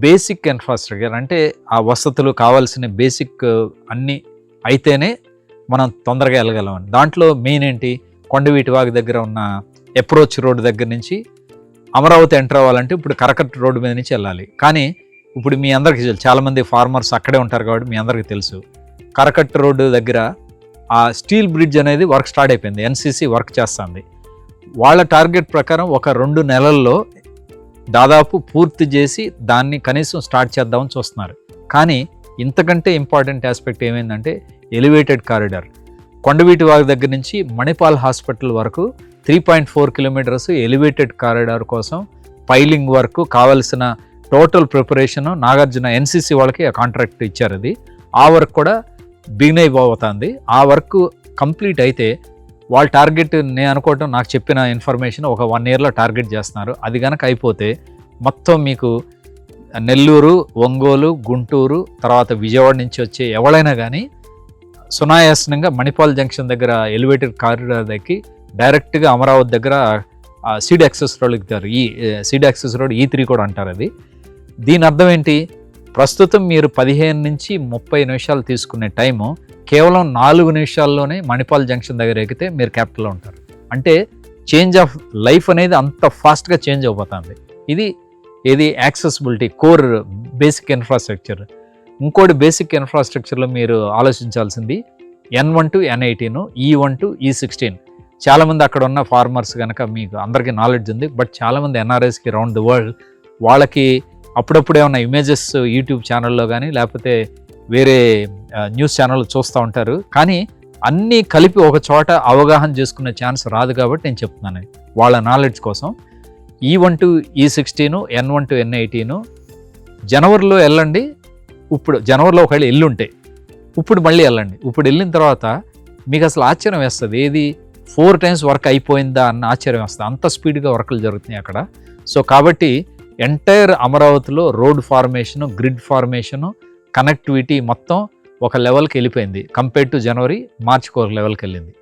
Basic infrastructure అంటే ఆ వసతులు కావాల్సిన బేసిక్ అన్నీ అయితేనే మనం తొందరగా వెళ్ళగలం. దాంట్లో మెయిన్ ఏంటి, కొండవీటి వాగు దగ్గర ఉన్న అప్రోచ్ రోడ్డు దగ్గర నుంచి అమరావతి ఎంటర్ అవ్వాలంటే ఇప్పుడు కరకట్ట రోడ్డు మీద నుంచి వెళ్ళాలి. కానీ ఇప్పుడు మీ అందరికీ తెలుసు, చాలామంది ఫార్మర్స్ అక్కడే ఉంటారు కాబట్టి మీ అందరికీ తెలుసు, కరకట్ట రోడ్డు దగ్గర ఆ స్టీల్ బ్రిడ్జ్ అనేది వర్క్ స్టార్ట్ అయిపోయింది. ఎన్సీసీ వర్క్ చేస్తుంది. వాళ్ళ టార్గెట్ ప్రకారం ఒక 2 నెలల్లో దాదాపు పూర్తి చేసి దాన్ని కనీసం స్టార్ట్ చేద్దామని చూస్తున్నారు. కానీ ఇంతకంటే ఇంపార్టెంట్ ఆస్పెక్ట్ ఏమైందంటే ఎలివేటెడ్ కారిడార్. కొండవీటి వాగు దగ్గర నుంచి మణిపాల్ హాస్పిటల్ వరకు 3.4 కిలోమీటర్స్ ఎలివేటెడ్ కారిడార్ కోసం పైలింగ్ వర్క్ కావాల్సిన టోటల్ ప్రిపరేషన్ నాగార్జున ఎన్సీసీ వాళ్ళకి ఆ కాంట్రాక్ట్ ఇచ్చారు. అది ఆ వర్క్ కూడా బిగిన్ అయిపోతుంది. ఆ వర్క్ కంప్లీట్ అయితే వాళ్ళ టార్గెట్, నేను అనుకోవటం, నాకు చెప్పిన ఇన్ఫర్మేషన్ ఒక 1 ఇయర్లో టార్గెట్ చేస్తున్నారు. అది కనుక అయిపోతే మొత్తం మీకు నెల్లూరు, ఒంగోలు, గుంటూరు, తర్వాత విజయవాడ నుంచి వచ్చే ఎవరైనా కానీ సునాయాసనంగా మణిపాల్ జంక్షన్ దగ్గర ఎలివేటెడ్ కారిడార్ దగ్గర డైరెక్ట్గా అమరావతి దగ్గర సీడ్ యాక్సెస్ రోడ్ ఎక్కుతారు. ఈ సీడ్ యాక్సెస్ రోడ్ E3 కూడా అంటారు. అది దీని అర్థం ఏంటి, ప్రస్తుతం మీరు 15 నుంచి 30 నిమిషాలు తీసుకునే టైము కేవలం 4 నిమిషాల్లోనే మణిపాల్ జంక్షన్ దగ్గర ఎక్కితే మీరు క్యాపిటల్లో ఉంటారు. అంటే చేంజ్ ఆఫ్ లైఫ్ అనేది అంత ఫాస్ట్గా చేంజ్ అయిపోతుంది. ఇది యాక్సెసిబిలిటీ, కోర్ బేసిక్ ఇన్ఫ్రాస్ట్రక్చర్. ఇంకోటి బేసిక్ ఇన్ఫ్రాస్ట్రక్చర్లో మీరు ఆలోచించాల్సింది N1 to N18, E1 to E16. చాలామంది అక్కడ ఉన్న ఫార్మర్స్ కనుక మీకు అందరికీ నాలెడ్జ్ ఉంది. బట్ చాలామంది ఎన్ఆర్ఐస్కి రౌండ్ ది వరల్డ్ వాళ్ళకి అప్పుడప్పుడు ఏమన్నా ఇమేజెస్ యూట్యూబ్ ఛానల్లో కానీ లేకపోతే వేరే న్యూస్ ఛానల్ చూస్తూ ఉంటారు. కానీ అన్నీ కలిపి ఒక చోట అవగాహన చేసుకునే ఛాన్స్ రాదు కాబట్టి నేను చెప్తున్నాను వాళ్ళ నాలెడ్జ్ కోసం. E1 to E16, N1 to N18 జనవరిలో వెళ్ళండి. ఇప్పుడు జనవరిలో ఒకవేళ ఎల్లుంటే ఇప్పుడు మళ్ళీ వెళ్ళండి. ఇప్పుడు వెళ్ళిన తర్వాత మీకు అసలు ఆశ్చర్యం వేస్తుంది, ఏది 4 times వర్క్ అయిపోయిందా అన్న ఆశ్చర్యం వేస్తుంది. అంత స్పీడ్గా వర్కులు జరుగుతున్నాయి అక్కడ. సో కాబట్టి ఎంటైర్ అమరావతిలో road formation, grid formation, connectivity మొత్తం ఒక లెవెల్కి వెళ్ళిపోయింది. కంపేర్ టు జనవరి, మార్చికి ఒక లెవెల్కి వెళ్ళింది.